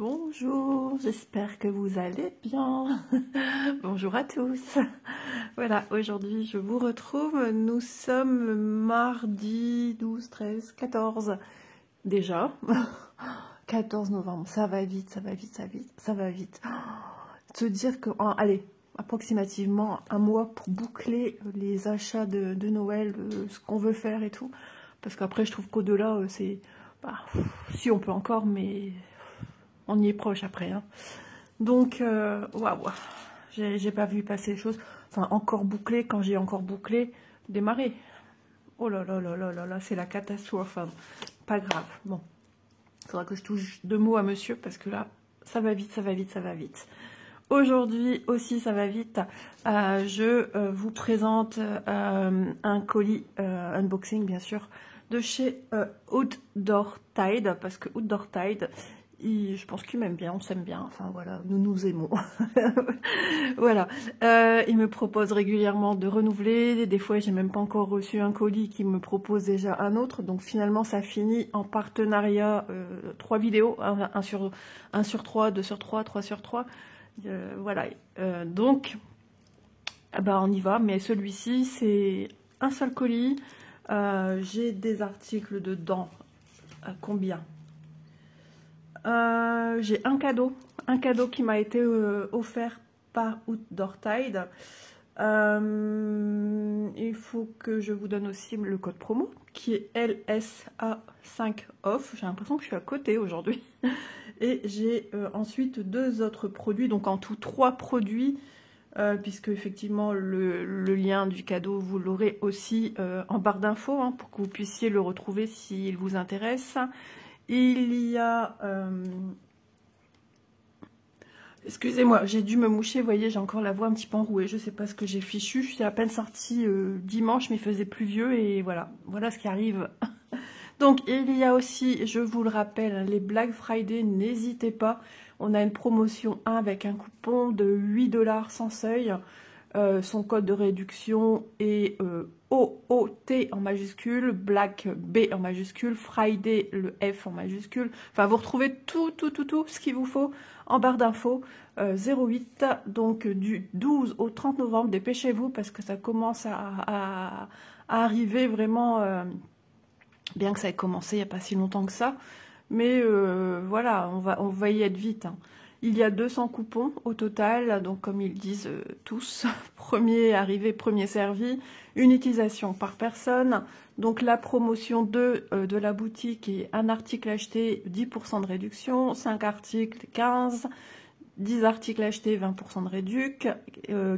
Bonjour, j'espère que vous allez bien. Bonjour à tous. Voilà, aujourd'hui je vous retrouve. Nous sommes mardi 12, 13, 14 déjà. 14 novembre, ça va vite, ça va vite, ça va vite, ça va vite. Se dire que, allez, approximativement un mois pour boucler les achats de Noël, ce qu'on veut faire et tout. Parce qu'après je trouve qu'au-delà, c'est... Bah, si on peut encore, mais... On y est proche après. Hein. Donc, waouh, j'ai pas vu passer les choses. Enfin, encore bouclé, quand j'ai encore bouclé, démarrer. Oh là là là là là là, c'est la catastrophe. Hein. Pas grave. Bon, il faudra que je touche deux mots à monsieur parce que là, ça va vite, ça va vite, ça va vite. Aujourd'hui aussi, ça va vite. Je vous présente un colis unboxing, bien sûr, de chez Outdoor Tide, parce que Outdoor Tide, je pense qu'il m'aime bien, on s'aime bien, enfin voilà, nous nous aimons. Voilà, il me propose régulièrement de renouveler, des fois j'ai même pas encore reçu un colis qui me propose déjà un autre, donc finalement ça finit en partenariat, 3 vidéos, 1 sur 3, 2 sur 3, 3 sur 3, voilà, donc bah on y va, mais celui-ci c'est un seul colis, j'ai des articles dedans, combien? J'ai un cadeau qui m'a été offert par Outdoor Tide. Il faut que je vous donne aussi le code promo qui est LSA5OFF. J'ai l'impression que je suis à côté aujourd'hui. Et j'ai ensuite 2 autres produits, donc en tout 3 produits, puisque effectivement le lien du cadeau vous l'aurez aussi en barre d'infos hein, pour que vous puissiez le retrouver s'il vous intéresse. Il y a... Excusez-moi, j'ai dû me moucher, vous voyez, j'ai encore la voix un petit peu enrouée, je ne sais pas ce que j'ai fichu, je suis à peine sortie dimanche, mais il faisait pluvieux, et voilà, voilà ce qui arrive. Donc, il y a aussi, je vous le rappelle, les Black Friday, n'hésitez pas, on a une promotion 1 avec un coupon de 8 $ sans seuil, son code de réduction est OOT en majuscule, Black B en majuscule, Friday le F en majuscule. Enfin, vous retrouvez tout ce qu'il vous faut en barre d'infos. 08, donc du 12 au 30 novembre, dépêchez-vous parce que ça commence à arriver vraiment, bien que ça ait commencé il n'y a pas si longtemps que ça. Mais voilà, on va y être vite. Hein. Il y a 200 coupons au total, donc comme ils disent tous, premier arrivé, premier servi, une utilisation par personne. Donc la promotion 2 de la boutique est un article acheté, 10% de réduction, 5 articles, 15, 10 articles achetés, 20% de réduction,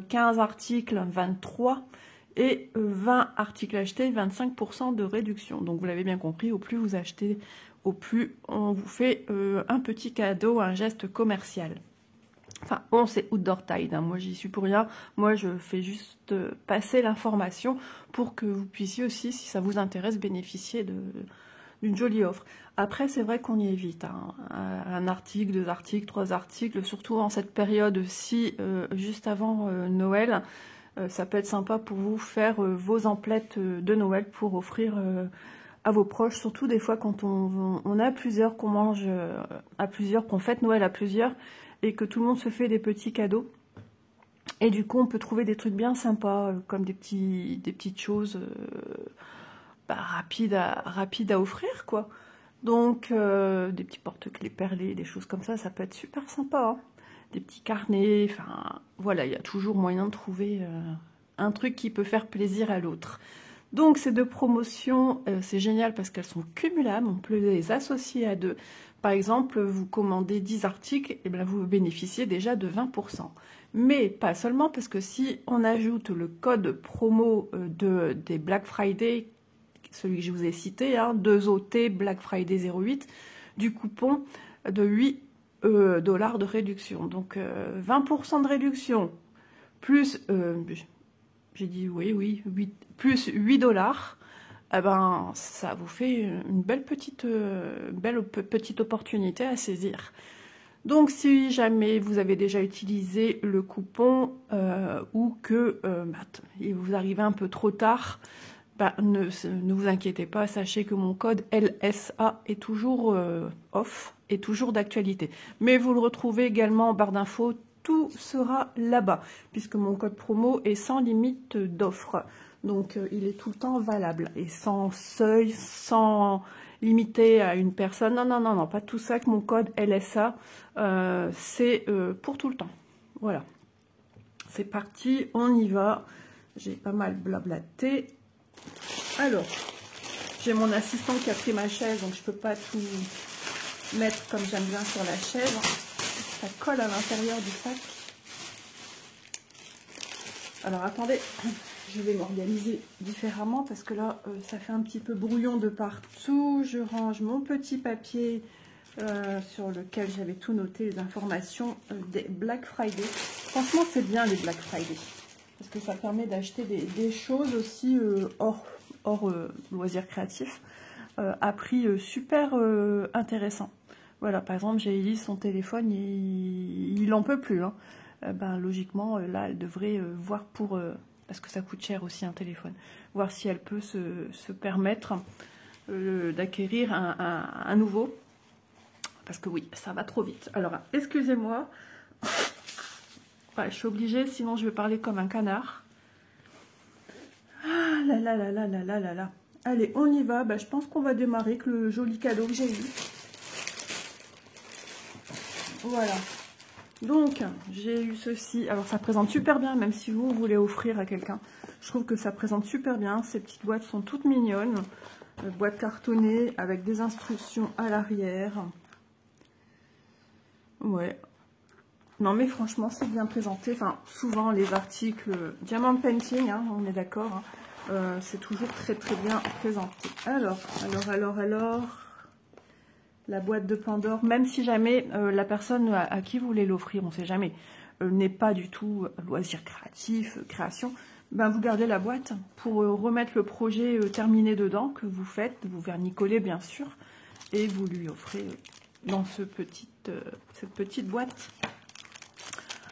15 articles, 23, et 20 articles achetés, 25% de réduction. Donc vous l'avez bien compris, au plus vous achetez, au plus on vous fait un petit cadeau, un geste commercial. Enfin, on c'est Outdoor Tide, hein. Moi j'y suis pour rien, moi je fais juste passer l'information pour que vous puissiez aussi, si ça vous intéresse, bénéficier d'une jolie offre. Après c'est vrai qu'on y évite, hein. Un article, 2 articles, 3 articles, surtout en cette période-ci, juste avant Noël, ça peut être sympa pour vous faire vos emplettes de Noël pour offrir à vos proches, surtout des fois quand on a plusieurs, qu'on mange à plusieurs, qu'on fête Noël à plusieurs et que tout le monde se fait des petits cadeaux. Et du coup, on peut trouver des trucs bien sympas, comme des petites choses rapides à offrir, quoi. Donc, des petits porte-clés perlés, des choses comme ça peut être super sympa. Hein. Des petits carnets, enfin, voilà, il y a toujours moyen de trouver un truc qui peut faire plaisir à l'autre. Donc ces 2 promotions, c'est génial parce qu'elles sont cumulables, on peut les associer à 2. Par exemple, vous commandez 10 articles, et bien vous bénéficiez déjà de 20%. Mais pas seulement, parce que si on ajoute le code promo des Black Friday, celui que je vous ai cité, hein, 2OT Black Friday 08, du coupon de 8 $ de réduction. Donc 20% de réduction, plus... j'ai dit oui, 8, plus 8 $, eh ben, ça vous fait une belle petite opportunité à saisir. Donc, si jamais vous avez déjà utilisé le coupon ou que il vous arrivez un peu trop tard, bah, ne vous inquiétez pas, sachez que mon code LSA est toujours off, est toujours d'actualité. Mais vous le retrouvez également en barre d'infos, tout sera là-bas, puisque mon code promo est sans limite d'offres. Donc il est tout le temps valable, et sans seuil, sans limité à une personne. Non, non, non, non, pas tout ça, que mon code LSA, c'est pour tout le temps. Voilà. C'est parti, on y va. J'ai pas mal blablaté. Alors, j'ai mon assistant qui a pris ma chaise, donc je peux pas tout mettre comme j'aime bien sur la chaise. Ça colle à l'intérieur du sac. Alors, attendez, je vais m'organiser différemment parce que là, ça fait un petit peu brouillon de partout. Je range mon petit papier sur lequel j'avais tout noté, les informations des Black Friday. Franchement, c'est bien les Black Friday. Parce que ça permet d'acheter des choses aussi hors loisirs créatifs à prix super intéressant. Voilà, par exemple, j'ai Elise, son téléphone, il en peut plus. Hein. Ben, logiquement, là, elle devrait voir pour... parce que ça coûte cher aussi un téléphone. Voir si elle peut se permettre d'acquérir un nouveau. Parce que oui, ça va trop vite. Alors, excusez-moi. Ouais, je suis obligée, sinon je vais parler comme un canard. Ah là là là là là là là là. Allez, on y va. Bah, je pense qu'on va démarrer avec le joli cadeau que j'ai eu. Voilà. Donc, j'ai eu ceci. Alors, ça présente super bien, même si vous voulez offrir à quelqu'un. Je trouve que ça présente super bien. Ces petites boîtes sont toutes mignonnes. Boîte cartonnée avec des instructions à l'arrière. Ouais. Non, mais franchement, c'est bien présenté. Enfin, souvent, les articles Diamond Painting, hein, on est d'accord, hein, c'est toujours très, très bien présenté. Alors, la boîte de Pandore, même si jamais la personne à qui vous voulez l'offrir, on ne sait jamais, n'est pas du tout loisir créatif, création, ben vous gardez la boîte pour remettre le projet terminé dedans, que vous faites, vous vernicolez bien sûr, et vous lui offrez dans cette petite boîte.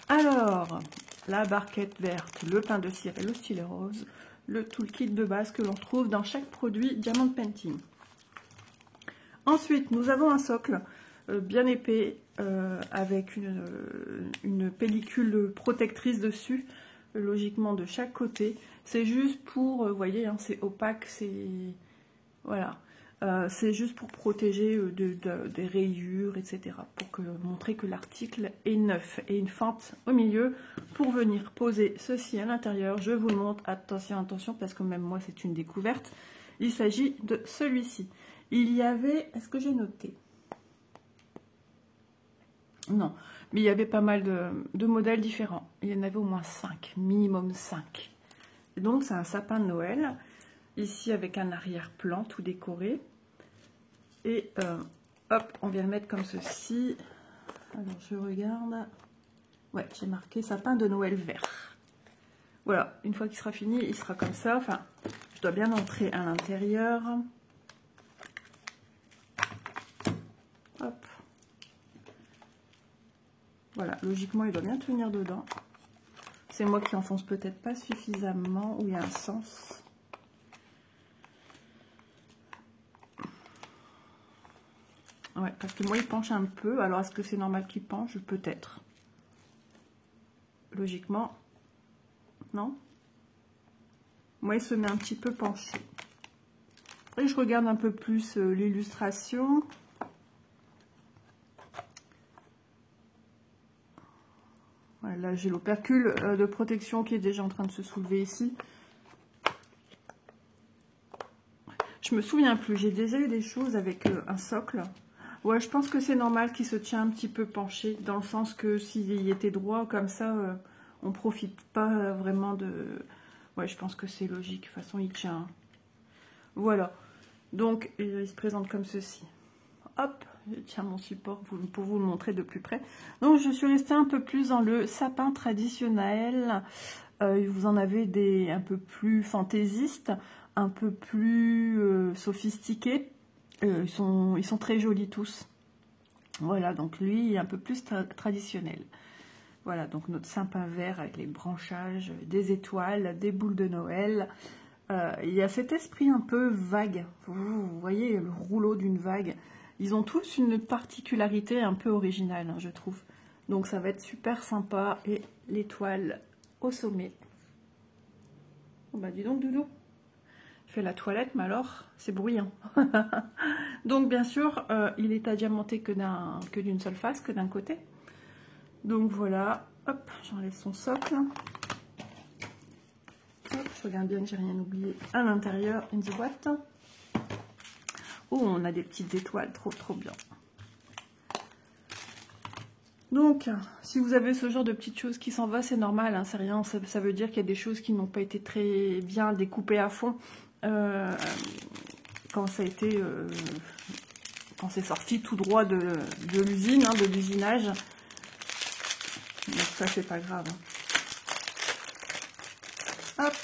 Alors, la barquette verte, le pain de cire et le stylet rose, le toolkit de base que l'on trouve dans chaque produit Diamond Painting. Ensuite, nous avons un socle bien épais avec une pellicule protectrice dessus, logiquement de chaque côté. C'est juste pour, vous voyez, hein, c'est opaque, c'est... Voilà. C'est juste pour protéger des rayures, etc. Pour montrer que l'article est neuf. Et une fente au milieu pour venir poser ceci à l'intérieur. Je vous le montre. Attention, attention, parce que même moi, c'est une découverte. Il s'agit de celui-ci. Il y avait... Est-ce que j'ai noté? Non. Mais il y avait pas mal de modèles différents. Il y en avait au moins 5. Minimum 5. Et donc, c'est un sapin de Noël. Ici, avec un arrière-plan tout décoré. Et hop, on vient le mettre comme ceci. Alors, je regarde. Ouais, j'ai marqué sapin de Noël vert. Voilà, une fois qu'il sera fini, il sera comme ça. Enfin, je dois bien entrer à l'intérieur. Hop. Voilà, logiquement, il doit bien tenir dedans. C'est moi qui enfonce peut-être pas suffisamment, où il y a un sens. Ouais, parce que moi, il penche un peu. Alors, est-ce que c'est normal qu'il penche? Peut-être. Logiquement, non? Moi, il se met un petit peu penché. Et je regarde un peu plus l'illustration. Voilà, j'ai l'opercule de protection qui est déjà en train de se soulever ici. Je me souviens plus, j'ai déjà eu des choses avec un socle. Ouais, je pense que c'est normal qu'il se tient un petit peu penché, dans le sens que s'il était droit comme ça, on profite pas vraiment de... Ouais, je pense que c'est logique, de toute façon il tient. Voilà, donc il se présente comme ceci. Hop, je tiens mon support pour vous le montrer de plus près. Donc je suis restée un peu plus dans le sapin traditionnel. Vous en avez des un peu plus fantaisistes, un peu plus sophistiqués. Ils sont très jolis tous. Voilà, donc lui, un peu plus traditionnel. Voilà, donc notre sapin vert avec les branchages, des étoiles, des boules de Noël. il y a cet esprit un peu vague. Vous voyez le rouleau d'une vague. Ils ont tous une particularité un peu originale, hein, je trouve. Donc ça va être super sympa. Et l'étoile au sommet. Oh bah dis donc Doudou. Je fais la toilette, mais alors c'est bruyant. Donc bien sûr, il est adiamanté que d'une seule face, que d'un côté. Donc voilà, hop, j'enlève son socle. Hop, je regarde bien que j'ai rien oublié à l'intérieur, in the boîte. Oh, on a des petites étoiles, trop bien. Donc, si vous avez ce genre de petites choses qui s'en va, c'est normal, hein, c'est rien, ça veut dire qu'il y a des choses qui n'ont pas été très bien découpées à fond quand ça a été, quand c'est sorti tout droit de l'usine, hein, de l'usinage. Donc ça, c'est pas grave. Hop,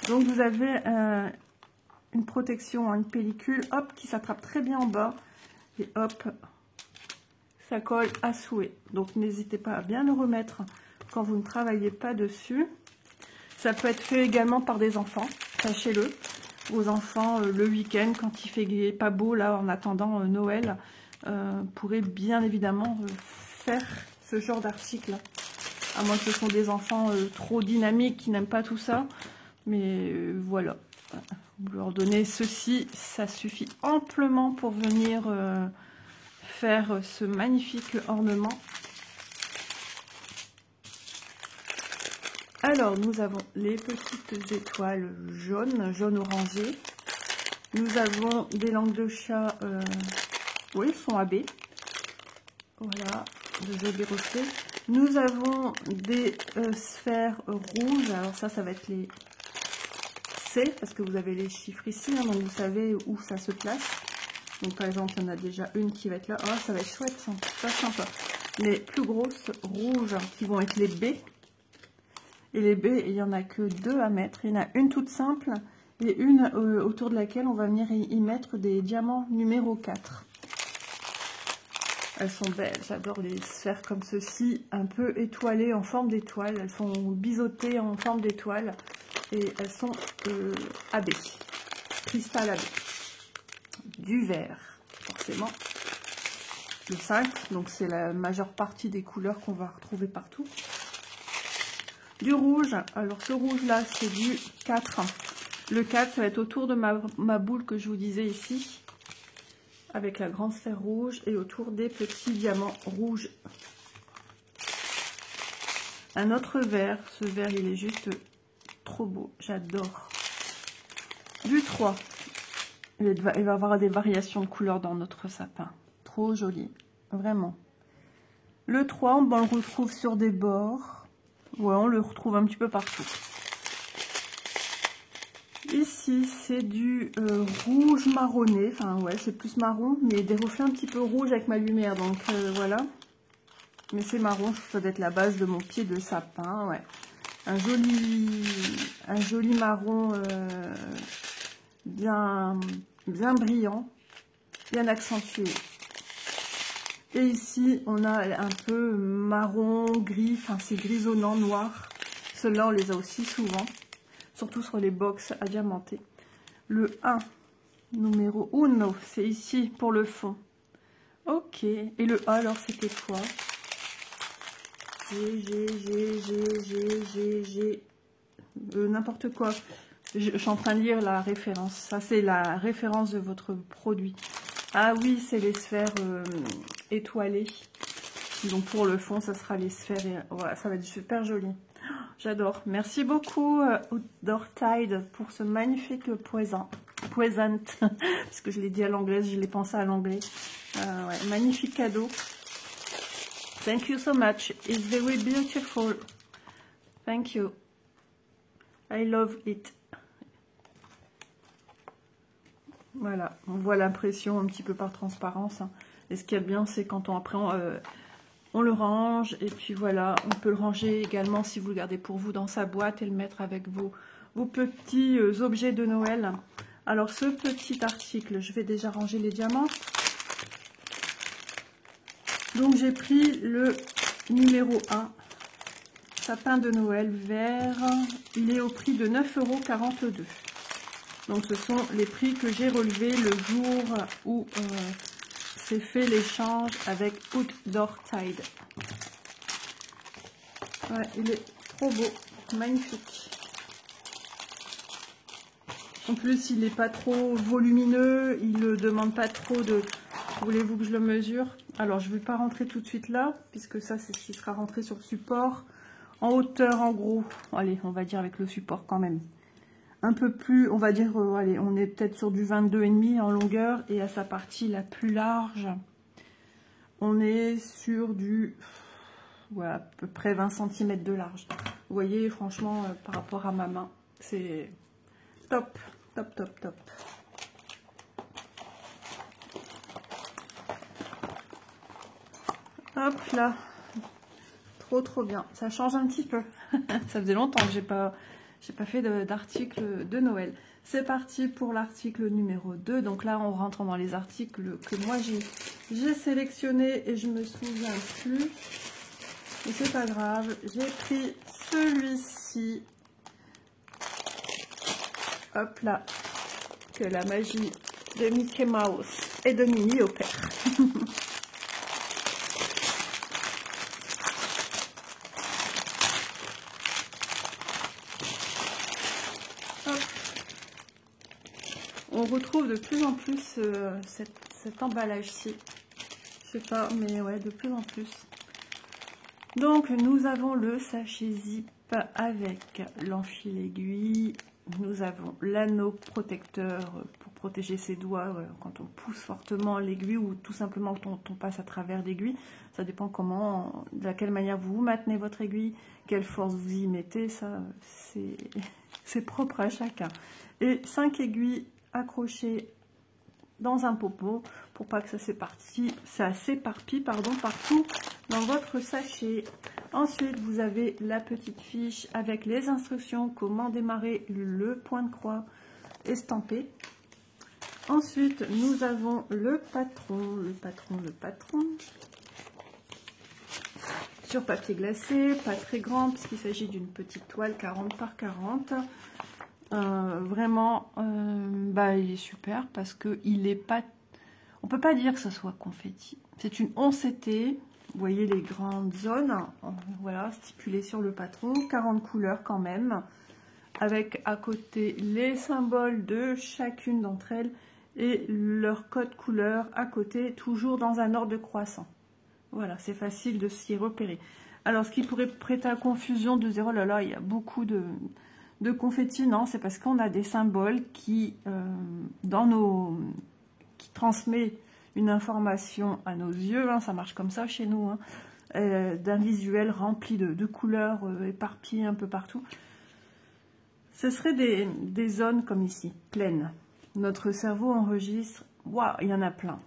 donc vous avez une protection, une pellicule, hop, qui s'attrape très bien en bas. Et hop, ça colle à souhait. Donc n'hésitez pas à bien le remettre quand vous ne travaillez pas dessus. Ça peut être fait également par des enfants, sachez-le. Vos enfants, le week-end, quand il fait pas beau, là, en attendant Noël, pourraient bien évidemment faire ce genre d'article. À moins que ce sont des enfants trop dynamiques qui n'aiment pas tout ça. Mais voilà. Vous leur donnez ceci, ça suffit amplement pour venir faire ce magnifique ornement. Alors, nous avons les petites étoiles jaunes, jaune orangé. Nous avons des langues de chat, oui, sont AB. Voilà, de jolis reflets. Nous avons des sphères rouges. Alors ça va être les C, parce que vous avez les chiffres ici, hein, donc vous savez où ça se place. Donc par exemple, il y en a déjà une qui va être là. Oh, ça va être chouette, ça, pas sympa. Les plus grosses rouges qui vont être les B. Et les B, il n'y en a que 2 à mettre. Il y en a une toute simple et une autour de laquelle on va venir y mettre des diamants numéro 4. Elles sont belles, j'adore les sphères comme ceci, un peu étoilées en forme d'étoile. Elles sont biseautées en forme d'étoile et elles sont AB, cristal AB. Du vert, forcément. Le 5, donc c'est la majeure partie des couleurs qu'on va retrouver partout. Du rouge, alors ce rouge là c'est du 4. Le 4 ça va être autour de ma boule que je vous disais ici. Avec la grande sphère rouge et autour des petits diamants rouges. Un autre vert, ce vert il est juste trop beau, j'adore. Du 3, il va y avoir des variations de couleurs dans notre sapin, trop joli, vraiment. Le 3, on le retrouve sur des bords, ouais, on le retrouve un petit peu partout. Ici, c'est du rouge marronné. Enfin, ouais, c'est plus marron, mais des reflets un petit peu rouges avec ma lumière. Donc, voilà. Mais c'est marron, ça doit être la base de mon pied de sapin. Ouais. Un joli marron bien brillant, bien accentué. Et ici, on a un peu marron, gris. Enfin, c'est grisonnant, noir. Ceux-là, on les a aussi souvent. Surtout sur les box à diamanter. Le 1, numéro 1, c'est ici pour le fond. Ok. Et le A, alors, c'était quoi? N'importe quoi. Je suis en train de lire la référence. Ça, c'est la référence de votre produit. Ah oui, c'est les sphères étoilées. Donc, pour le fond, ça sera les sphères. Et, voilà, ça va être super joli. J'adore. Merci beaucoup Outdoor Tide pour ce magnifique present. Parce que je l'ai dit à l'anglaise, je l'ai pensé à l'anglais. Ouais, magnifique cadeau. Thank you so much. It's very beautiful. Thank you. I love it. Voilà, on voit l'impression un petit peu par transparence. Et ce qu'il y a de bien, c'est quand après on le range, et puis voilà, on peut le ranger également si vous le gardez pour vous dans sa boîte et le mettre avec vos petits objets de Noël. Alors ce petit article, je vais déjà ranger les diamants. Donc j'ai pris le numéro 1, sapin de Noël vert, il est au prix de 9,42 €. Donc ce sont les prix que j'ai relevés le jour où s'est fait l'échange avec Outdoor Tide. Ouais, il est trop beau, magnifique. En plus, il n'est pas trop volumineux, il ne demande pas trop de... Voulez-vous que je le mesure? Alors, je ne vais pas rentrer tout de suite là, puisque ça, c'est ce qui sera rentré sur le support. En hauteur, en gros, allez, on va dire avec le support quand même. Un peu plus, on va dire, allez, on est peut-être sur du 22,5 en longueur, et à sa partie la plus large, on est sur du... Voilà, à peu près 20 cm de large. Vous voyez, franchement, par rapport à ma main, c'est top, top, top, top. Hop là, trop bien. Ça change un petit peu. Ça faisait longtemps que j'ai pas fait d'article de Noël. C'est parti pour l'article numéro 2. Donc là, on rentre dans les articles que moi j'ai sélectionnés et je me souviens plus. Mais c'est pas grave, j'ai pris celui-ci. Hop là, que la magie de Mickey Mouse et de Minnie opère. On retrouve de plus en plus cet emballage-ci. Je sais pas, mais ouais, de plus en plus. Donc, nous avons le sachet zip avec l'enfil aiguille. Nous avons l'anneau protecteur pour protéger ses doigts quand on pousse fortement l'aiguille ou tout simplement quand on passe à travers l'aiguille. Ça dépend comment, de quelle manière vous maintenez votre aiguille, quelle force vous y mettez. Ça, c'est propre à chacun. Et 5 aiguilles accrochées dans un popo pour pas que ça s'éparpille partout dans votre sachet. Ensuite, vous avez la petite fiche avec les instructions, comment démarrer le point de croix estampé. Ensuite, nous avons le patron, sur papier glacé, pas très grand puisqu'il s'agit d'une petite toile 40 par 40. Vraiment, il est super parce que il est pas, on peut pas dire que ce soit confetti. C'est une oncetée. Vous voyez les grandes zones, voilà, stipulées sur le patron, 40 couleurs quand même, avec à côté les symboles de chacune d'entre elles et leur code couleur à côté, toujours dans un ordre croissant. Voilà, c'est facile de s'y repérer. Alors, ce qui pourrait prêter à confusion de dire, oh là là, il y a beaucoup de confettis, non, c'est parce qu'on a des symboles qui, qui transmet une information à nos yeux, hein, ça marche comme ça chez nous, hein, d'un visuel rempli de couleurs éparpillées un peu partout. Ce serait des zones comme ici, pleines. Notre cerveau enregistre, waouh, il y en a plein.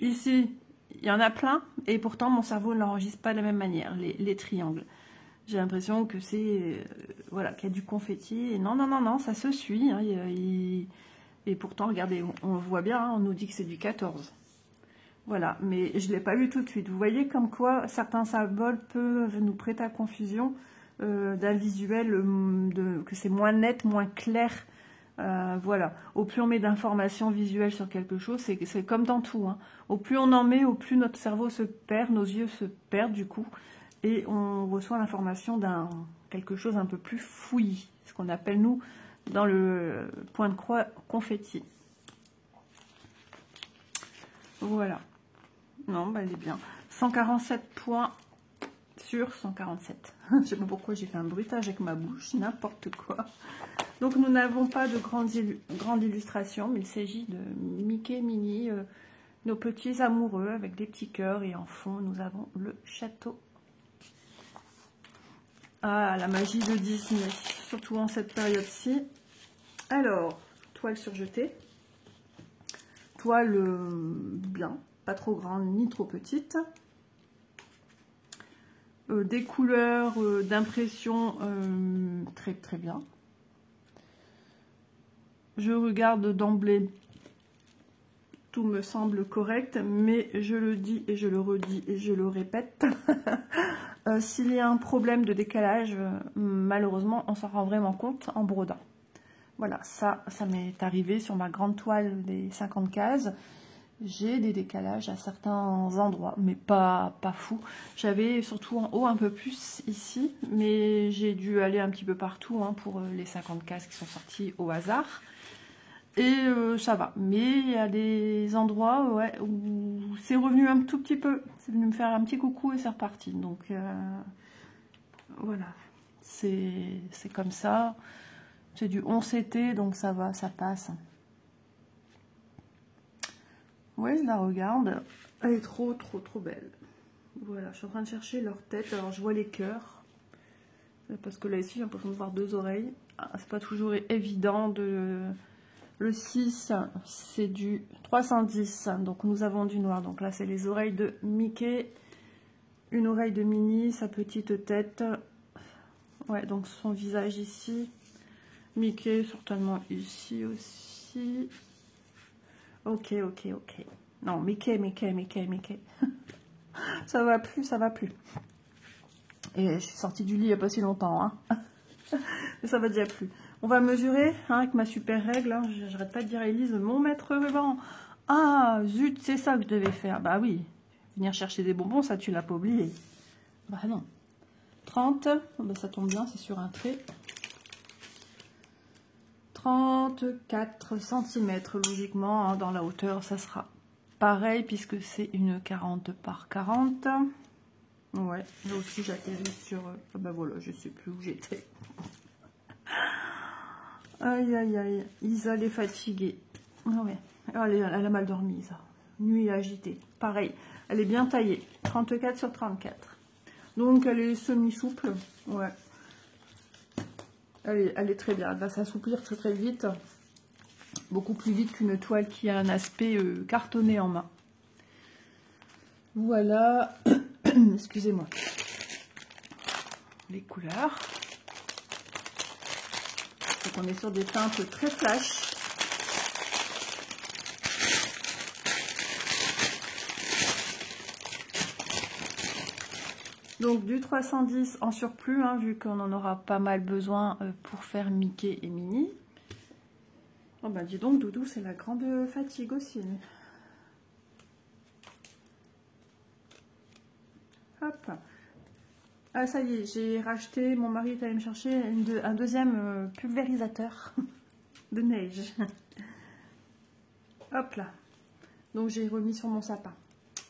Ici, il y en a plein, et pourtant mon cerveau ne l'enregistre pas de la même manière, les triangles. J'ai l'impression que c'est, voilà, qu'il y a du confetti, et non, non, non, non, ça se suit, hein, et pourtant, regardez, on voit bien, hein, on nous dit que c'est du 14. Voilà, mais je ne l'ai pas vu tout de suite. Vous voyez comme quoi certains symboles peuvent nous prêter à confusion d'un visuel, que c'est moins net, moins clair. Voilà, au plus on met d'informations visuelles sur quelque chose, c'est comme dans tout. Hein. Au plus on en met, au plus notre cerveau se perd, nos yeux se perdent du coup. Et on reçoit l'information d'un quelque chose un peu plus fouillis. Ce qu'on appelle, nous, dans le point de croix, confetti. Voilà. Non, bah, elle est bien. 147 points sur 147. Je ne sais pas pourquoi j'ai fait un bruitage avec ma bouche, n'importe quoi. Donc, nous n'avons pas de grande illustration, mais il s'agit de Mickey, Minnie, nos petits amoureux avec des petits cœurs. Et en fond, nous avons le château. Ah, la magie de Disney, surtout en cette période-ci. Alors, toile surjetée. Toile bien. Pas trop grande ni trop petite. Des couleurs d'impression très très bien. Je regarde d'emblée, tout me semble correct, mais je le dis et je le redis et je le répète. S'il y a un problème de décalage, malheureusement, on s'en rend vraiment compte en brodant. Voilà, ça m'est arrivé sur ma grande toile des 50 cases. J'ai des décalages à certains endroits, mais pas fou. J'avais surtout en haut un peu plus ici, mais j'ai dû aller un petit peu partout hein, pour les 50 cases qui sont sorties au hasard. Et ça va. Mais il y a des endroits ouais, où c'est revenu un tout petit peu. C'est venu me faire un petit coucou et c'est reparti. Donc voilà, c'est comme ça. C'est du 11CT, donc ça va, ça passe. Ouais, je la regarde. Elle est trop belle. Voilà, je suis en train de chercher leur tête. Alors, je vois les cœurs. Parce que là, ici, j'ai l'impression de voir deux oreilles. Ah, c'est pas toujours évident de... Le 6, c'est du 310. Donc, nous avons du noir. Donc là, c'est les oreilles de Mickey. Une oreille de Minnie, sa petite tête. Ouais, donc son visage ici. Mickey, certainement ici aussi. Ok. Non, Mickey. Ça va plus, ça va plus. Et je suis sortie du lit il n'y a pas si longtemps. Hein. Mais ça va déjà plus. On va mesurer hein, avec ma super règle. Hein. J'arrête pas de dire à Elise, mon maître ruban. Ah, zut, c'est ça que je devais faire. Bah oui, venir chercher des bonbons, ça tu l'as pas oublié. Bah non. 30, bah, ça tombe bien, c'est sur un trait. 34 cm, logiquement, hein, dans la hauteur, ça sera pareil, puisque c'est une 40 par 40. Ouais, là aussi j'atterris sur... ben voilà, je sais plus où j'étais. Aïe. Isa, elle est fatiguée. Ah ouais, elle a mal dormi, Isa. Nuit agitée. Pareil, elle est bien taillée. 34 sur 34. Donc elle est semi-souple. Ouais. Elle est très bien. Elle va s'assouplir très vite. Beaucoup plus vite qu'une toile qui a un aspect cartonné en main. Voilà. Excusez-moi. Les couleurs. Donc on est sur des teintes très flash. Donc du 310 en surplus, hein, vu qu'on en aura pas mal besoin pour faire Mickey et Minnie. Oh bah dis donc, Doudou, c'est la grande fatigue aussi. Hop. Ah ça y est, j'ai racheté, mon mari est allé me chercher un deuxième pulvérisateur de neige. Hop là. Donc j'ai remis sur mon sapin.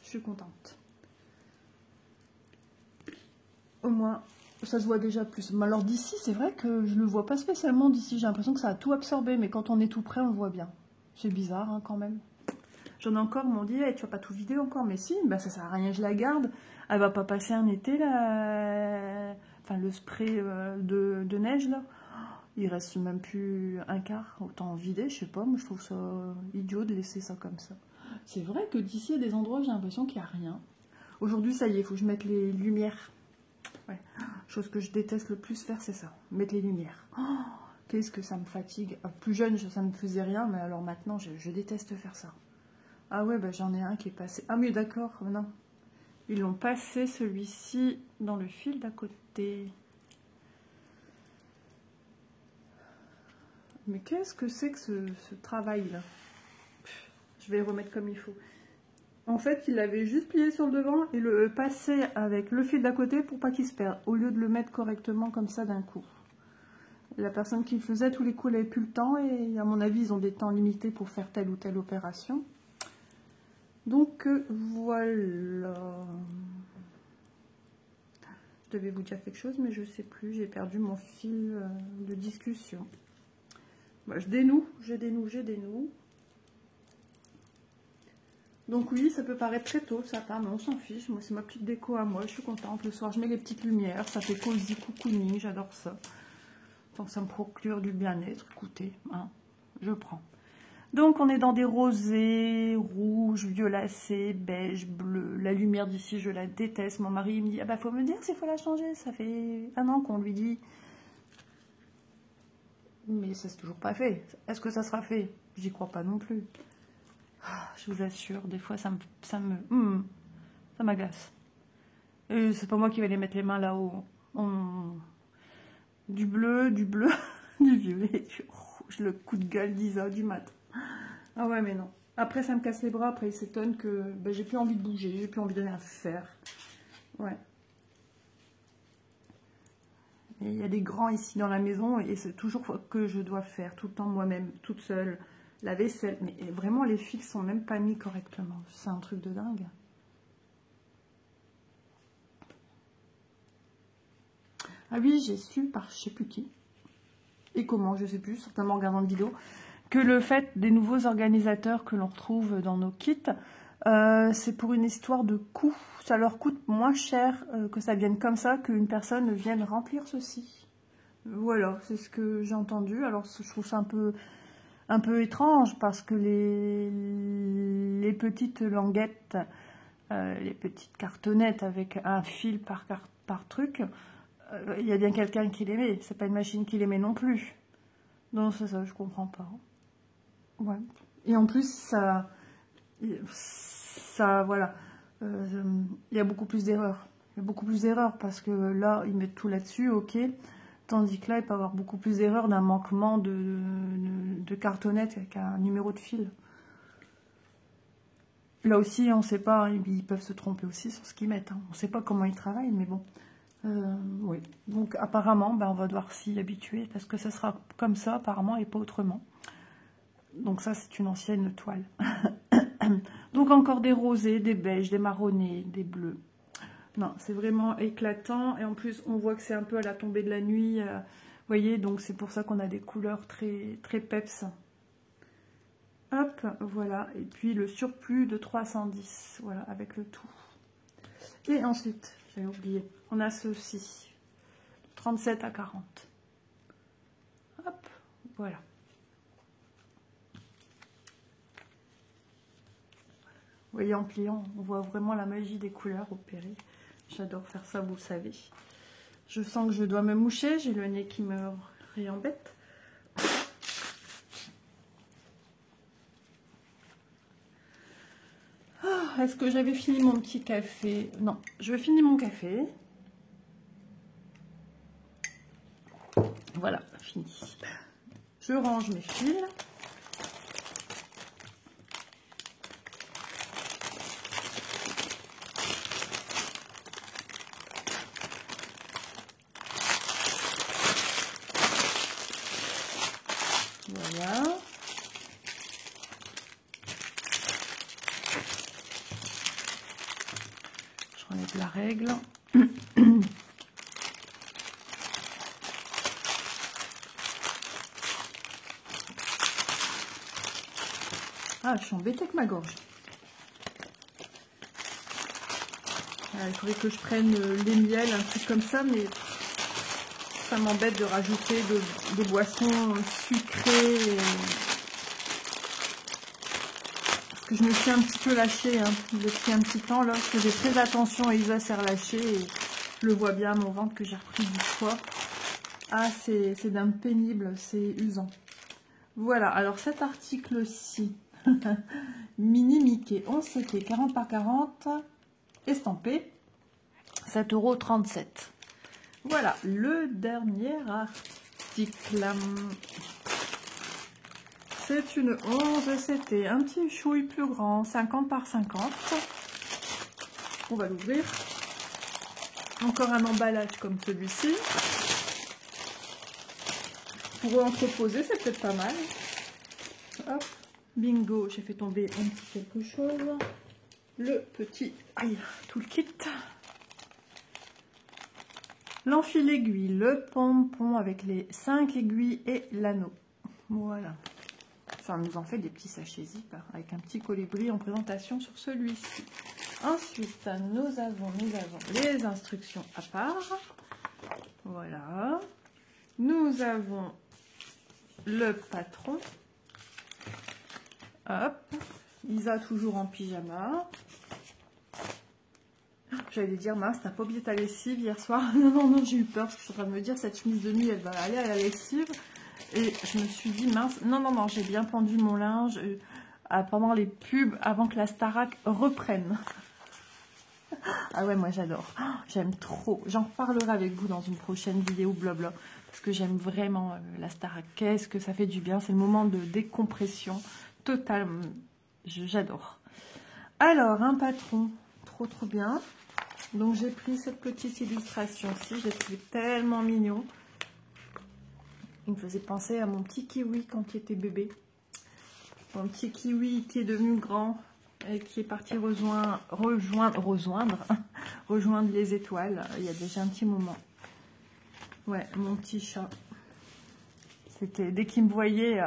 Je suis contente. Au moins, ça se voit déjà plus. Mais alors d'ici, c'est vrai que je ne le vois pas spécialement d'ici. J'ai l'impression que ça a tout absorbé, mais quand on est tout près, on le voit bien. C'est bizarre hein, quand même. J'en ai encore, m'ont dit, hey, tu vas pas tout vider encore. Mais si, bah, ça sert à rien, je la garde. Elle va pas passer un été, là. Enfin, le spray de neige, là. Il reste même plus un quart. Autant vider, je sais pas. Moi, je trouve ça idiot de laisser ça comme ça. C'est vrai que d'ici, il y a des endroits où j'ai l'impression qu'il n'y a rien. Aujourd'hui, ça y est, il faut que je mette les lumières. Ouais. Chose que je déteste le plus faire, c'est ça. Mettre les lumières. Oh, qu'est-ce que ça me fatigue. Plus jeune, ça ne me faisait rien, mais alors maintenant, je déteste faire ça. Ah ouais, bah, j'en ai un qui est passé. Ah mais d'accord, non. Ils l'ont passé, celui-ci, dans le fil d'à côté. Mais qu'est-ce que c'est que ce travail-là? Je vais le remettre comme il faut. En fait, il l'avait juste plié sur le devant et le passé avec le fil d'à côté pour pas qu'il se perde, au lieu de le mettre correctement comme ça d'un coup. La personne qui le faisait, tous les coups, elle n'avait plus le temps et à mon avis, ils ont des temps limités pour faire telle ou telle opération. Donc, voilà. Je devais vous dire quelque chose, mais je ne sais plus. J'ai perdu mon fil de discussion. Bah, je dénoue. Donc oui, ça peut paraître très tôt, ça part, mais on s'en fiche. Moi, c'est ma petite déco à moi, je suis contente. Le soir, je mets les petites lumières, ça fait cosy, cocooning, j'adore ça. Donc ça me procure du bien-être, écoutez, hein, je prends. Donc on est dans des rosés, rouges, violacés, beige, bleu. La lumière d'ici, je la déteste. Mon mari me dit, ah bah faut me dire s'il faut la changer, ça fait un an qu'on lui dit. Mais ça s'est toujours pas fait. Est-ce que ça sera fait? J'y crois pas non plus. Je vous assure, des fois ça m'agace. C'est pas moi qui vais les mettre les mains là-haut. Du bleu, du violet, du rouge. le coup de gueule 10h du mat. Ah ouais, mais non. Après, ça me casse les bras. Après, il s'étonne que ben, j'ai plus envie de bouger. J'ai plus envie de rien faire. Ouais. Et il y a des grands ici dans la maison. Et c'est toujours que je dois faire. Tout le temps moi-même, toute seule. La vaisselle. Mais vraiment, les fils sont même pas mis correctement. C'est un truc de dingue. Ah oui, j'ai su par je sais plus qui. Et comment, je sais plus. Certainement en regardant une vidéo. Que le fait des nouveaux organisateurs que l'on retrouve dans nos kits, c'est pour une histoire de coût. Ça leur coûte moins cher que ça vienne comme ça, qu'une personne vienne remplir ceci. Voilà, c'est ce que j'ai entendu. Alors je trouve ça un peu étrange parce que les petites languettes, les petites cartonnettes avec un fil par truc, il y a bien quelqu'un qui les met. C'est pas une machine qui les met non plus. Non, c'est ça, je comprends pas. Ouais. Et en plus, ça voilà, il y a beaucoup plus d'erreurs. Il y a beaucoup plus d'erreurs parce que là, ils mettent tout là-dessus, ok. Tandis que là, il peut y avoir beaucoup plus d'erreurs d'un manquement de cartonnette avec un numéro de fil. Là aussi, on ne sait pas, ils peuvent se tromper aussi sur ce qu'ils mettent. Hein. On ne sait pas comment ils travaillent, mais bon. Oui. Donc apparemment, ben, on va devoir s'y habituer parce que ça sera comme ça apparemment et pas autrement. Donc ça, c'est une ancienne toile. Donc encore des rosés, des beiges, des marronnés, des bleus. Non, c'est vraiment éclatant. Et en plus, on voit que c'est un peu à la tombée de la nuit. Vous voyez, donc c'est pour ça qu'on a des couleurs très, très peps. Hop, voilà. Et puis le surplus de 310. Voilà, avec le tout. Et ensuite, j'avais oublié, on a ceci. 37 à 40. Hop, voilà. Vous voyez, en pliant, on voit vraiment la magie des couleurs opérées. J'adore faire ça, vous le savez. Je sens que je dois me moucher. J'ai le nez qui me réembête. Oh, est-ce que j'avais fini mon petit café? Non, je finis mon café. Voilà, fini. Je range mes fils. Voilà. Je relève la règle. Ah, je suis embêtée avec ma gorge. Il faudrait que je prenne les miels, un truc comme ça, mais ça m'embête de rajouter des boissons sucrées. Parce que je me suis un petit peu lâchée hein, depuis un petit temps. Là, je faisais très attention à Isa s'est relâchée et je le vois bien à mon ventre que j'ai repris du poids. Ah, c'est d'un pénible, c'est usant. Voilà, alors cet article-ci, Mini Mickey 11 CT 40 par 40, estampé, 7,37 €. Voilà, le dernier article. C'est une 11 CT, un petit chouille plus grand, 50 par 50. On va l'ouvrir. Encore un emballage comme celui-ci. Pour entreposer, c'est peut-être pas mal. Hop, bingo, j'ai fait tomber un petit quelque chose. Le petit, aïe, tout le kit. L'enfil aiguille, le pompon avec les 5 aiguilles et l'anneau. Voilà. Ça nous en fait des petits sachets zip avec un petit colibri en présentation sur celui-ci. Ensuite, nous avons les instructions à part. Voilà. Nous avons le patron. Hop. Isa toujours en pyjama. J'allais dire, mince, t'as pas oublié ta lessive hier soir? Non, non, j'ai eu peur parce que je suis en train de me dire, cette chemise de nuit, elle va aller à la lessive. Et je me suis dit, mince, non, j'ai bien pendu mon linge pendant les pubs, avant que la Starac reprenne. Ah ouais, moi j'adore. J'aime trop. J'en reparlerai avec vous dans une prochaine vidéo blabla. Parce que j'aime vraiment la Starac. Qu'est-ce que ça fait du bien. C'est le moment de décompression totale. J'adore. Alors, un patron. Trop trop bien. Donc j'ai pris cette petite illustration-ci. Je l'ai trouvé tellement mignon. Il me faisait penser à mon petit kiwi quand il était bébé. Mon petit kiwi qui est devenu grand et qui est parti rejoindre les étoiles il y a déjà un petit moment. Ouais, mon petit chat. C'était dès qu'il me voyait,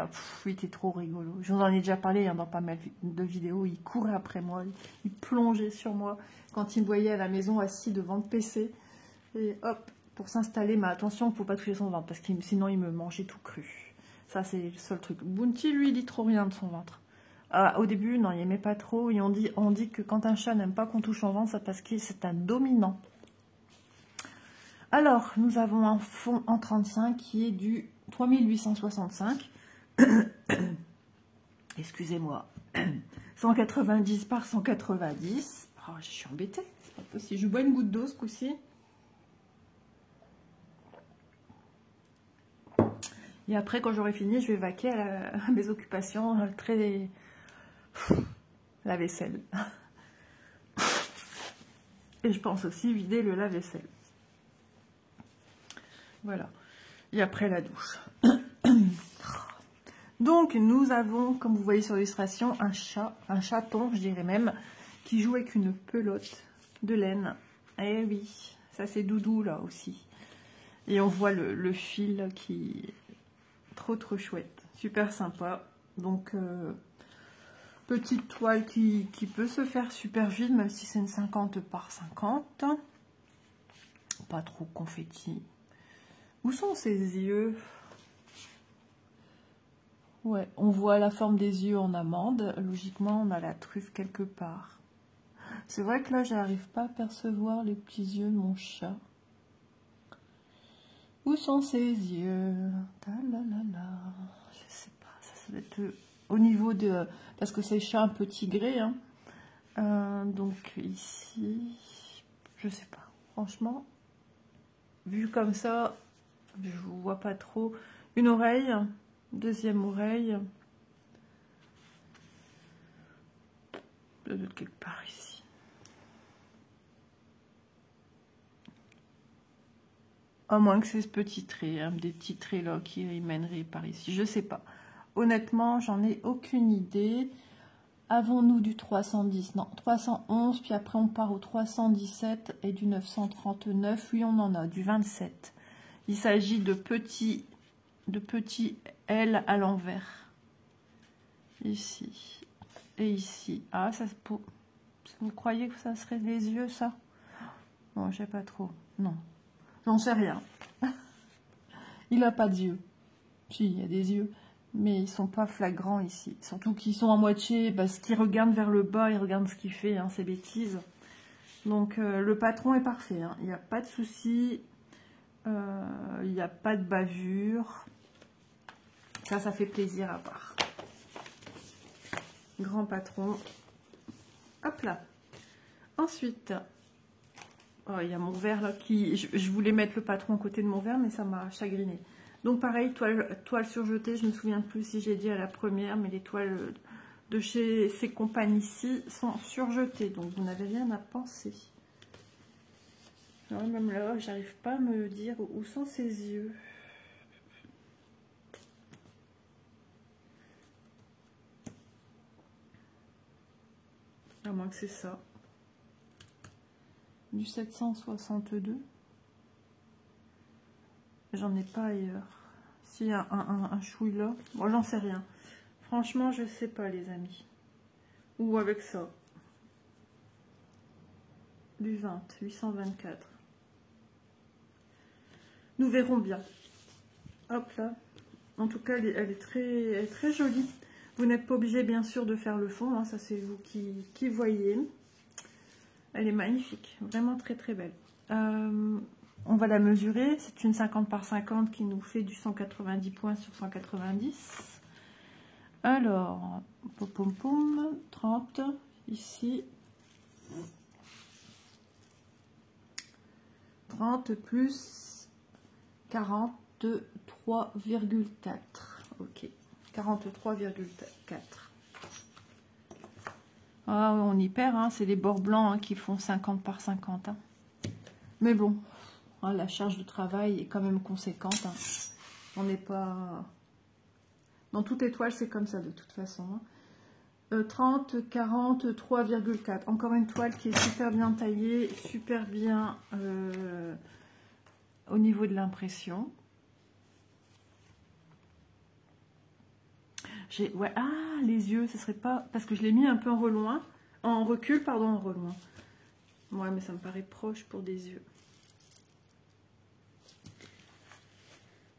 il était trop rigolo. Je vous en ai déjà parlé dans pas mal de vidéos. Il courait après moi, il plongeait sur moi quand il me voyait à la maison assis devant le PC. Et hop, pour s'installer, mais attention, il ne faut pas toucher son ventre parce que sinon il me mangeait tout cru. Ça, c'est le seul truc. Bounty, lui, il dit trop rien de son ventre. Au début, non, il n'aimait pas trop. Et on dit que quand un chat n'aime pas qu'on touche son ventre, c'est parce que c'est un dominant. Alors, nous avons un fond en 35 qui est du 3865. Excusez-moi. 190 par 190. Oh, je suis embêtée. C'est pas possible. Je bois une goutte d'eau ce coup-ci. Et après, quand j'aurai fini, je vais vaquer à mes occupations la vaisselle. Et je pense aussi vider le lave-vaisselle. Voilà. Et après, la douche. Donc, nous avons, comme vous voyez sur l'illustration, un chaton, je dirais même, qui joue avec une pelote de laine. Eh oui, ça c'est Doudou là aussi. Et on voit le fil qui est trop chouette. Super sympa. Donc, petite toile qui peut se faire super vite, même si c'est une 50 par 50. Pas trop confetti. Où sont ses yeux? Ouais, on voit la forme des yeux en amande. Logiquement, on a la truffe quelque part. C'est vrai que là, j'arrive pas à percevoir les petits yeux de mon chat. Où sont ses yeux? Je sais pas, ça doit être au niveau de... Parce que c'est chat un peu tigré, hein. Donc ici, je sais pas. Franchement, vu comme ça, je vois pas trop. Une oreille, deuxième oreille. De quelque part ici. À moins que c'est ce petit trait, hein, des petits traits là qui mèneraient par ici. Je sais pas. Honnêtement, j'en ai aucune idée. Avons-nous du 310? Non, 311, puis après on part au 317 et du 939. Oui, on en a, du 27. Il s'agit de petits L à l'envers. Ici et ici. Ah, ça vous croyez que ça serait les yeux, ça? Bon, je sais pas trop. Non, j'en sais rien. Il n'a pas d'yeux. Si, il y a des yeux. Mais ils sont pas flagrants ici. Surtout qu'ils sont à moitié, parce qu'ils regardent vers le bas, ils regardent ce qu'il fait, hein, ces bêtises. Donc le patron est parfait, hein. Il n'y a pas de souci, il n'y a pas de bavure. Ça fait plaisir à voir. Grand patron. Hop là. Ensuite, oh, il y a mon verre là qui... Je voulais mettre le patron à côté de mon verre, mais ça m'a chagriné. Donc pareil, toile surjetée, je ne me souviens plus si j'ai dit à la première, mais les toiles de chez ces compagnies-ci sont surjetées, donc vous n'avez rien à penser. Non, même là, j'arrive pas à me dire où sont ses yeux. À moins que c'est ça. Du 762. J'en ai pas ailleurs. S'il y a un chouille là, bon, j'en sais rien. Franchement, je sais pas, les amis. Ou avec ça. Du 20, 824. Nous verrons bien. Hop là. En tout cas, elle est très jolie. Vous n'êtes pas obligé, bien sûr, de faire le fond. Hein. Ça, c'est vous qui voyez. Elle est magnifique. Vraiment très belle. On va la mesurer. C'est une 50 par 50 qui nous fait du 190 points sur 190. Alors, pom pom pom, 30 ici. 30 plus 43,4. Ok, 43,4. Ah, on y perd, hein, c'est les bords blancs hein, qui font 50 par 50. Hein. Mais bon, hein, la charge de travail est quand même conséquente. Hein. On n'est pas... Dans toute étoile, c'est comme ça de toute façon. Hein. 30, 40, 3,4. Encore une toile qui est super bien taillée, super bien au niveau de l'impression. Ouais, ah, les yeux, ce serait pas... Parce que je l'ai mis un peu en reloin. En recul, pardon, en reloin. Ouais, mais ça me paraît proche pour des yeux.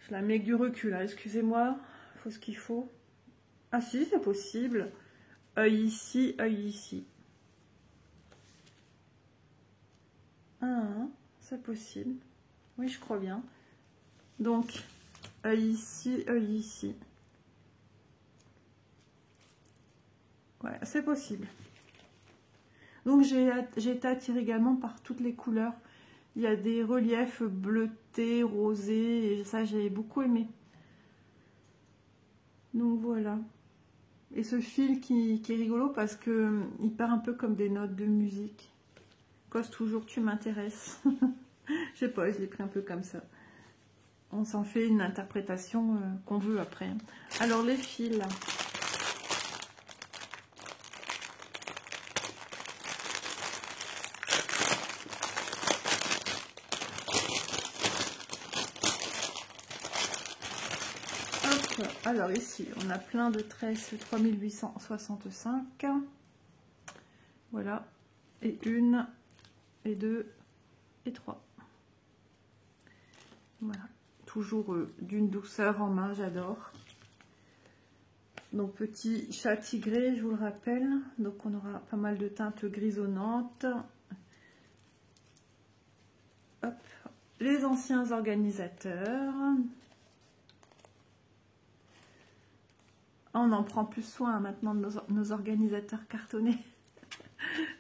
Je la mets avec du recul, hein, excusez-moi. Il faut ce qu'il faut. Ah si, c'est possible. Œil ici, œil ici. Ah, c'est possible. Oui, je crois bien. Donc, œil ici, œil ici. Ouais, c'est possible. Donc, j'ai été attirée également par toutes les couleurs. Il y a des reliefs bleutés, rosés, et ça, j'ai beaucoup aimé. Donc, voilà. Et ce fil qui est rigolo parce que il part un peu comme des notes de musique. Cause toujours, tu m'intéresses. Je sais pas, je l'ai pris un peu comme ça. On s'en fait une interprétation qu'on veut après. Alors, les fils. Alors ici, on a plein de tresses 3865. Voilà. Et 1, et 2, et 3. Voilà. Toujours d'une douceur en main, j'adore. Donc petit chat tigré, je vous le rappelle. Donc on aura pas mal de teintes grisonnantes. Hop. Les anciens organisateurs. On en prend plus soin maintenant de nos organisateurs cartonnés.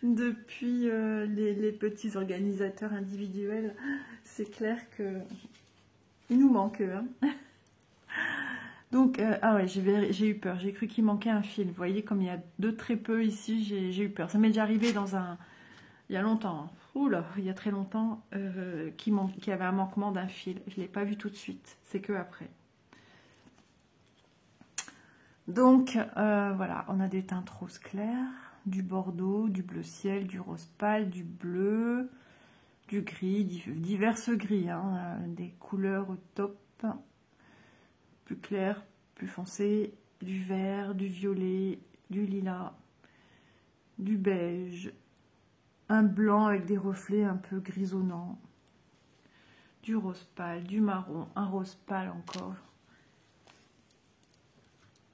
Depuis les petits organisateurs individuels, c'est clair que il nous manque. Hein. Donc, ah ouais, j'ai eu peur. J'ai cru qu'il manquait un fil. Vous voyez, comme il y a de très peu ici, j'ai eu peur. Ça m'est déjà arrivé il y a longtemps. Oula, il y a très longtemps, qu'il y avait un manquement d'un fil. Je ne l'ai pas vu tout de suite. C'est que après. Donc, voilà, on a des teintes rose clair, du bordeaux, du bleu ciel, du rose pâle, du bleu, du gris, diverses gris, hein, des couleurs au top, plus clair, plus foncé, du vert, du violet, du lilas, du beige, un blanc avec des reflets un peu grisonnants, du rose pâle, du marron, un rose pâle encore.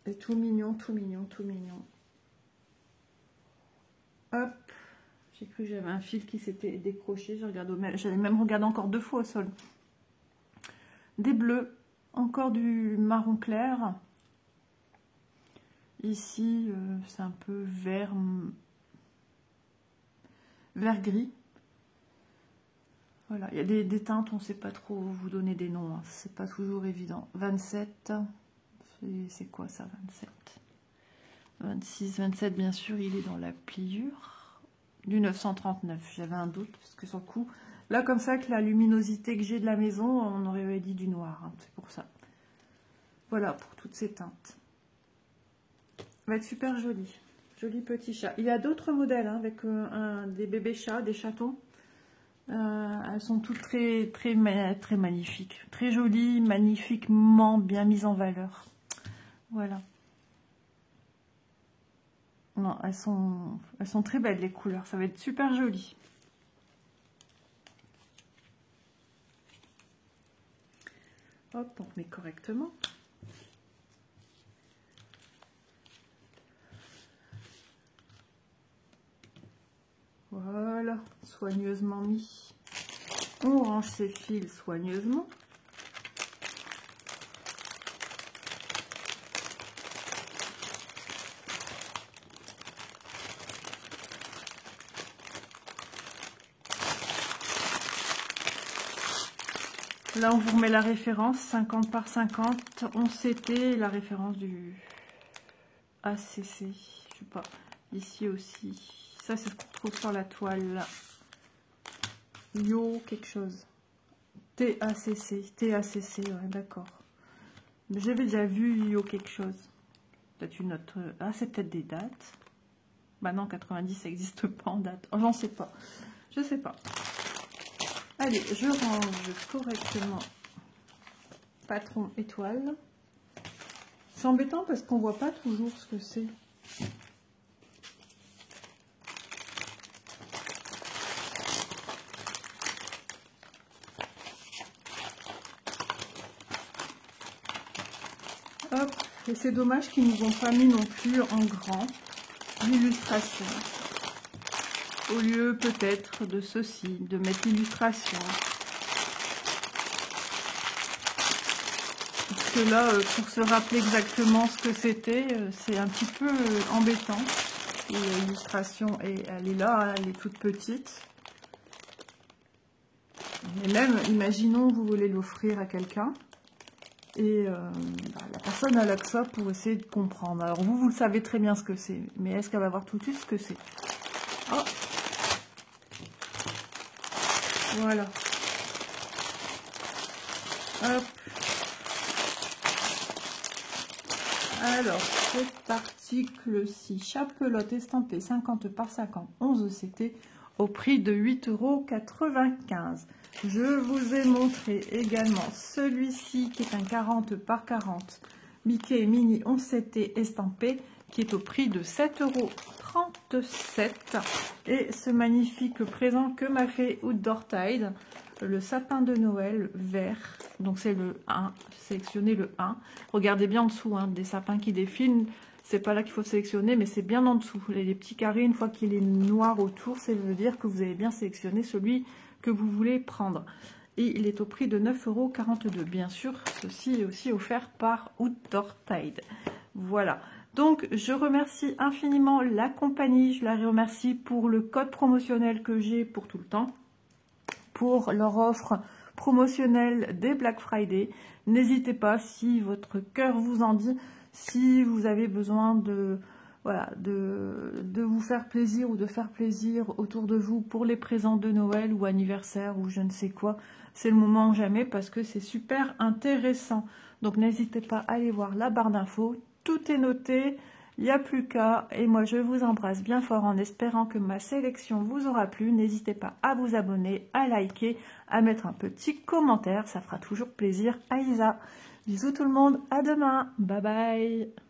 Et tout mignon, tout mignon, tout mignon. Hop, j'ai cru que j'avais un fil qui s'était décroché. J'avais même regardé encore 2 fois au sol. Des bleus, encore du marron clair. Ici, c'est un peu vert gris. Voilà, il y a des teintes, on ne sait pas trop vous donner des noms. Hein. C'est pas toujours évident. 27. C'est quoi ça, 27? 26, 27, bien sûr, il est dans la pliure. Du 939, j'avais un doute, parce que sur le coup, là, comme ça, avec la luminosité que j'ai de la maison, on aurait dit du noir, hein, c'est pour ça. Voilà, pour toutes ces teintes. Ça va être super joli. Joli petit chat. Il y a d'autres modèles, hein, avec des bébés chats, des chatons. Elles sont toutes très, très, très magnifiques. Très jolies, magnifiquement bien mises en valeur. Voilà. Non, elles sont très belles les couleurs. Ça va être super joli. Hop, on met correctement. Voilà, soigneusement mis. On range ses fils soigneusement. Là, on vous remet la référence, 50 par 50, 11 CT, la référence du ACC, je sais pas, ici aussi. Ça, c'est ce qu'on trouve sur la toile. Yo, quelque chose. TACC, ouais, d'accord. J'avais déjà vu Yo quelque chose. Peut-être une autre... Ah, c'est peut-être des dates. Bah non, 90, ça n'existe pas en date. Oh, j'en sais pas. Je sais pas. Allez, je range correctement patron étoile. C'est embêtant parce qu'on voit pas toujours ce que c'est. Hop, et c'est dommage qu'ils nous ont pas mis non plus en grand l'illustration. Au lieu peut-être de ceci, de mettre l'illustration. Parce que là, pour se rappeler exactement ce que c'était, c'est un petit peu embêtant. L'illustration, elle est là, elle est toute petite. Et même, imaginons, vous voulez l'offrir à quelqu'un. Et la personne a que ça pour essayer de comprendre. Alors vous le savez très bien ce que c'est. Mais est-ce qu'elle va voir tout de suite ce que c'est? Oh, voilà. Hop. Alors, cet article-ci, chapelote estampée 50 par 50, 11 CT, au prix de 8,95 €. Je vous ai montré également celui-ci qui est un 40 par 40, Mickey Mini 11 CT estampé, qui est au prix de 7,37 €. Et ce magnifique présent que m'a fait Outdoor Tide, le sapin de Noël vert, donc c'est le 1, sélectionnez le 1. Regardez bien en dessous, hein, des sapins qui défilent, c'est pas là qu'il faut sélectionner, mais c'est bien en dessous. Les petits carrés, une fois qu'il est noir autour, ça veut dire que vous avez bien sélectionné celui que vous voulez prendre. Et il est au prix de 9,42 €. Bien sûr, ceci est aussi offert par Outdoor Tide. Voilà. Donc, je remercie infiniment la compagnie. Je la remercie pour le code promotionnel que j'ai pour tout le temps, pour leur offre promotionnelle des Black Friday. N'hésitez pas, si votre cœur vous en dit, si vous avez besoin de, voilà, de vous faire plaisir ou de faire plaisir autour de vous pour les présents de Noël ou anniversaire ou je ne sais quoi, c'est le moment jamais parce que c'est super intéressant. Donc n'hésitez pas à aller voir la barre d'infos, tout est noté. Il n'y a plus qu'à, et moi je vous embrasse bien fort en espérant que ma sélection vous aura plu. N'hésitez pas à vous abonner, à liker, à mettre un petit commentaire, ça fera toujours plaisir à Isa. Bisous tout le monde, à demain, bye bye.